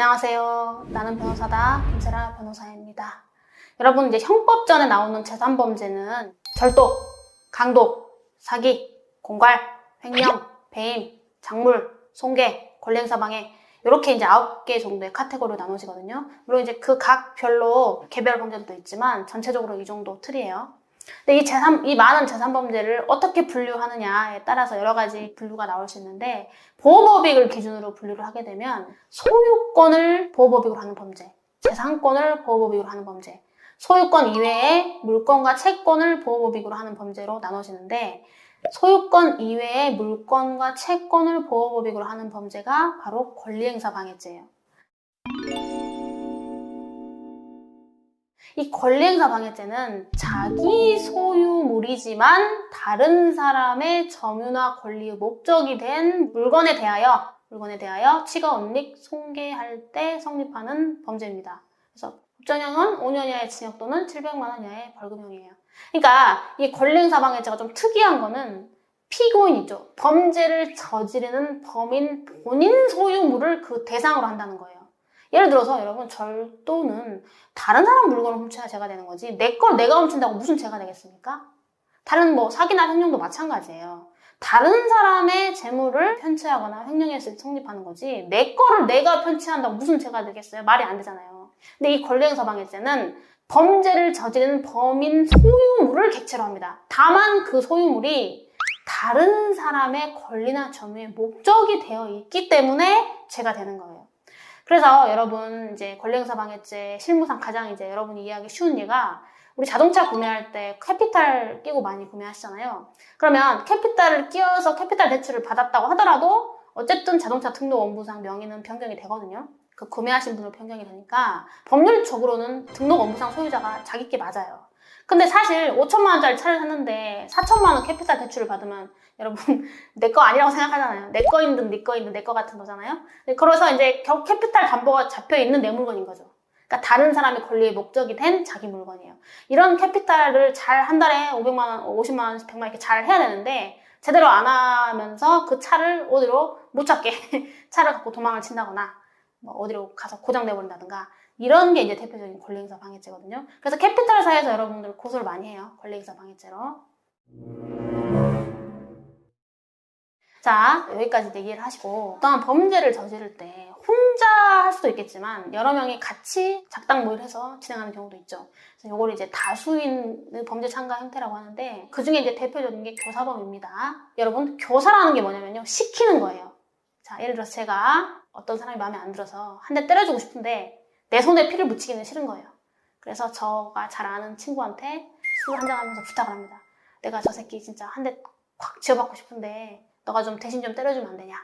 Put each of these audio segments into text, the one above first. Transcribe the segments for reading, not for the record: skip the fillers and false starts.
안녕하세요. 나는 변호사다. 김세라 변호사입니다. 여러분, 이제 형법전에 나오는 제3범죄는 절도, 강도, 사기, 공갈, 횡령, 배임, 작물, 손괴, 권리행사방해 이렇게 이제 9개 정도의 카테고리로 나눠지거든요. 물론 이제 그 각 별로 개별 범죄도 있지만 전체적으로 이 정도 틀이에요. 근데 이 많은 제3범죄를 어떻게 분류하느냐에 따라서 여러 가지 분류가 나올 수 있는데, 보호법익을 기준으로 분류를 하게 되면 소유권을 보호법익으로 하는 범죄, 재산권을 보호법익으로 하는 범죄, 소유권 이외의 물건과 채권을 보호법익으로 하는 범죄로 나눠지는데, 소유권 이외의 물건과 채권을 보호법익으로 하는 범죄가 바로 권리행사방해죄예요. 이 권리행사방해죄는 자기 소유물이지만 다른 사람의 점유나 권리의 목적이 된 물건에 대하여 취가 은닉, 손괴할 때 성립하는 범죄입니다. 그래서 법정형은 5년 이하의 징역 또는 700만 원 이하의 벌금형이에요. 그러니까 이 권리행사방해죄가 좀 특이한 거는 피고인이죠. 범죄를 저지르는 범인 본인 소유물을 그 대상으로 한다는 거예요. 예를 들어서 여러분, 절도는 다른 사람 물건을 훔쳐야 죄가 되는 거지, 내 걸 내가 훔친다고 무슨 죄가 되겠습니까? 다른 사기나 횡령도 마찬가지예요. 다른 사람의 재물을 편취하거나 횡령했을 때 성립하는 거지, 내 거를 내가 편취한다고 무슨 죄가 되겠어요? 말이 안 되잖아요. 근데 이 권리행사방해죄는 범죄를 저지르는 범인 소유물을 객체로 합니다. 다만 그 소유물이 다른 사람의 권리나 점유의 목적이 되어 있기 때문에 죄가 되는 거예요. 그래서 여러분, 이제 권리행사방해죄 실무상 가장 이제 여러분이 이해하기 쉬운 예가, 우리 자동차 구매할 때 캐피탈 끼고 많이 구매하시잖아요. 그러면 캐피탈을 끼워서 캐피탈 대출을 받았다고 하더라도 어쨌든 자동차 등록원부상 명의는 변경이 되거든요. 그 구매하신 분으로 변경이 되니까 법률적으로는 등록원부상 소유자가 자기께 맞아요. 근데 사실 5천만 원짜리 차를 샀는데 4천만 원 캐피탈 대출을 받으면 여러분, 내 거 아니라고 생각하잖아요. 내 거인 듯 네 거인 듯 내 거 같은 거잖아요. 그래서 이제 결국 캐피탈 담보가 잡혀있는 내 물건인 거죠. 그러니까 다른 사람의 권리의 목적이 된 자기 물건이에요. 이런 캐피탈을 잘 한 달에 500만 원, 50만 원, 100만 원 이렇게 잘 해야 되는데, 제대로 안 하면서 그 차를 어디로 못 찾게 차를 갖고 도망을 친다거나 어디로 가서 고장내 버린다든가, 이런 게 이제 대표적인 권리행사방해죄거든요. 그래서 캐피탈사에서 여러분들 고소를 많이 해요. 권리행사방해죄로. 자, 여기까지 얘기를 하시고, 어떠한 범죄를 저지를 때 혼자 할 수도 있겠지만 여러 명이 같이 작당 모의를 해서 진행하는 경우도 있죠. 그래서 이걸 이제 다수인의 범죄 참가 형태라고 하는데, 그 중에 이제 대표적인 게 교사범입니다. 여러분, 교사라는 게 뭐냐면요, 시키는 거예요. 자, 예를 들어서 제가 어떤 사람이 마음에 안 들어서 한 대 때려주고 싶은데 내 손에 피를 묻히기는 싫은 거예요. 그래서 저가 잘 아는 친구한테 술 한잔 하면서 부탁을 합니다. 내가 저 새끼 진짜 한 대 콱 쥐어받고 싶은데 너가 좀 대신 좀 때려주면 안 되냐.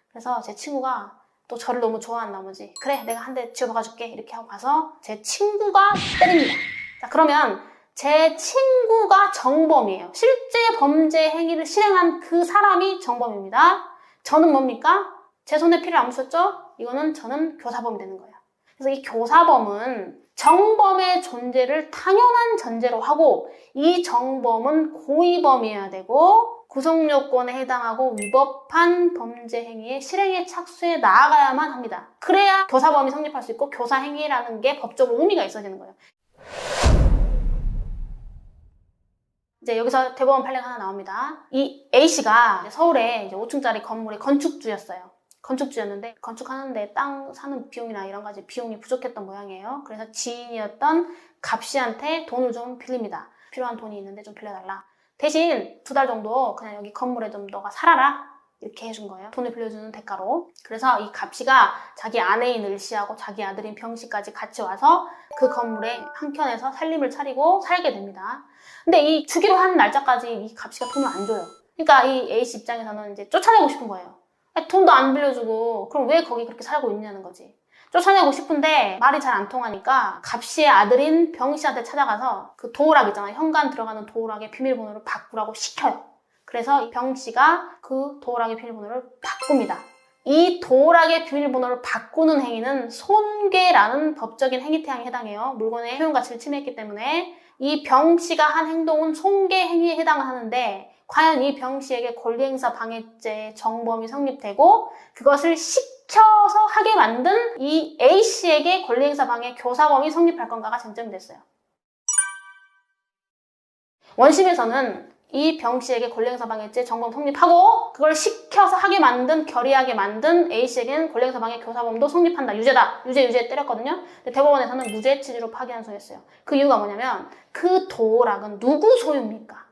그래서 제 친구가 또 저를 너무 좋아한 나머지, 그래, 내가 한 대 쥐어박아줄게, 이렇게 하고 가서 제 친구가 때립니다. 자, 그러면 제 친구가 정범이에요. 실제 범죄 행위를 실행한 그 사람이 정범입니다. 저는 뭡니까? 제 손에 피를 안 묻혔죠? 이거는 저는 교사범이 되는 거예요. 그래서 이 교사범은 정범의 존재를 당연한 전제로 하고, 이 정범은 고의범이어야 되고 구성요건에 해당하고 위법한 범죄 행위의 실행에 착수해 나아가야만 합니다. 그래야 교사범이 성립할 수 있고 교사행위라는 게 법적으로 의미가 있어지는 거예요. 이제 여기서 대법원 판례가 하나 나옵니다. 이 A씨가 서울에 이제 5층짜리 건물의 건축주였어요. 건축주였는데 건축하는데 땅 사는 비용이나 이런 가지 비용이 부족했던 모양이에요. 그래서 지인이었던 갑씨한테 돈을 좀 빌립니다. 필요한 돈이 있는데 좀 빌려달라. 대신 2달 정도 그냥 여기 건물에 좀 너가 살아라, 이렇게 해준 거예요. 돈을 빌려주는 대가로. 그래서 이 갑씨가 자기 아내인 을씨하고 자기 아들인 병씨까지 같이 와서 그 건물의 한켠에서 살림을 차리고 살게 됩니다. 근데 이 주기로 한 날짜까지 이 갑씨가 돈을 안 줘요. 그러니까 이 A씨 입장에서는 이제 쫓아내고 싶은 거예요. 돈도 안 빌려주고 그럼 왜 거기 그렇게 살고 있냐는 거지. 쫓아내고 싶은데 말이 잘 안 통하니까 갑씨의 아들인 병씨한테 찾아가서 그 도어락 있잖아요. 현관 들어가는 도어락의 비밀번호를 바꾸라고 시켜요. 그래서 이 병씨가 그 도어락의 비밀번호를 바꿉니다. 이 도어락의 비밀번호를 바꾸는 행위는 손괴라는 법적인 행위태양에 해당해요. 물건의 효용가치를 침해했기 때문에 이 병씨가 한 행동은 손괴 행위에 해당을 하는데, 과연 이 병씨에게 권리행사 방해죄 정범이 성립되고 그것을 시켜서 하게 만든 이 A씨에게 권리행사 방해 교사범이 성립할 건가가 쟁점이 됐어요. 원심에서는 이 병씨에게 권리행사 방해죄 정범 성립하고 그걸 시켜서 하게 만든, 결의하게 만든 A씨에게는 권리행사 방해 교사범도 성립한다. 유죄다. 유죄 때렸거든요. 근데 대법원에서는 무죄 취지로 파기환송했어요. 그 이유가 뭐냐면 그 도락은 누구 소유입니까?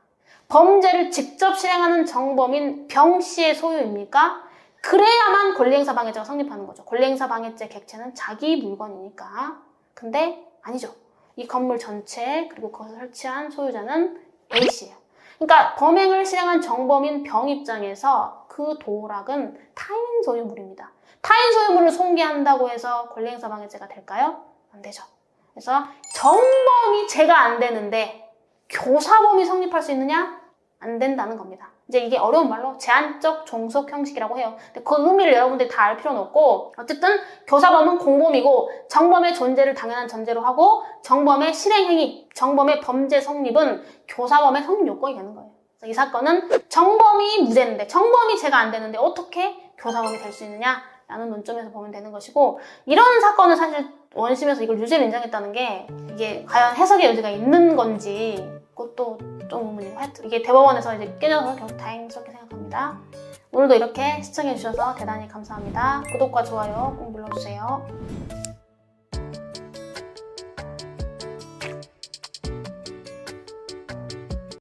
범죄를 직접 실행하는 정범인 병씨의 소유입니까? 그래야만 권리행사 방해죄가 성립하는 거죠. 권리행사 방해죄 객체는 자기 물건이니까. 근데 아니죠. 이 건물 전체 그리고 그것을 설치한 소유자는 A씨예요. 그러니까 범행을 실행한 정범인 병 입장에서 그 도락은 타인 소유물입니다. 타인 소유물을 손괴한다고 해서 권리행사 방해죄가 될까요? 안 되죠. 그래서 정범이 죄가 안 되는데 교사범이 성립할 수 있느냐? 안 된다는 겁니다. 이제 이게 어려운 말로 제한적 종속 형식이라고 해요. 근데 그 의미를 여러분들이 다 알 필요는 없고 어쨌든 교사범은 공범이고 정범의 존재를 당연한 전제로 하고 정범의 실행행위, 정범의 범죄 성립은 교사범의 성립 요건이 되는 거예요. 그래서 이 사건은 정범이 무죄인데 정범이 죄가 안 되는데 어떻게 교사범이 될 수 있느냐라는 논점에서 보면 되는 것이고 이런 사건은 사실 원심에서 이걸 유죄로 인정했다는 게 이게 과연 해석의 여지가 있는 건지 그것도 좀 의문이고 하여튼 이게 대법원에서 이제 깨져서 결국 다행스럽게 생각합니다. 오늘도 이렇게 시청해주셔서 대단히 감사합니다. 구독과 좋아요 꼭 눌러주세요.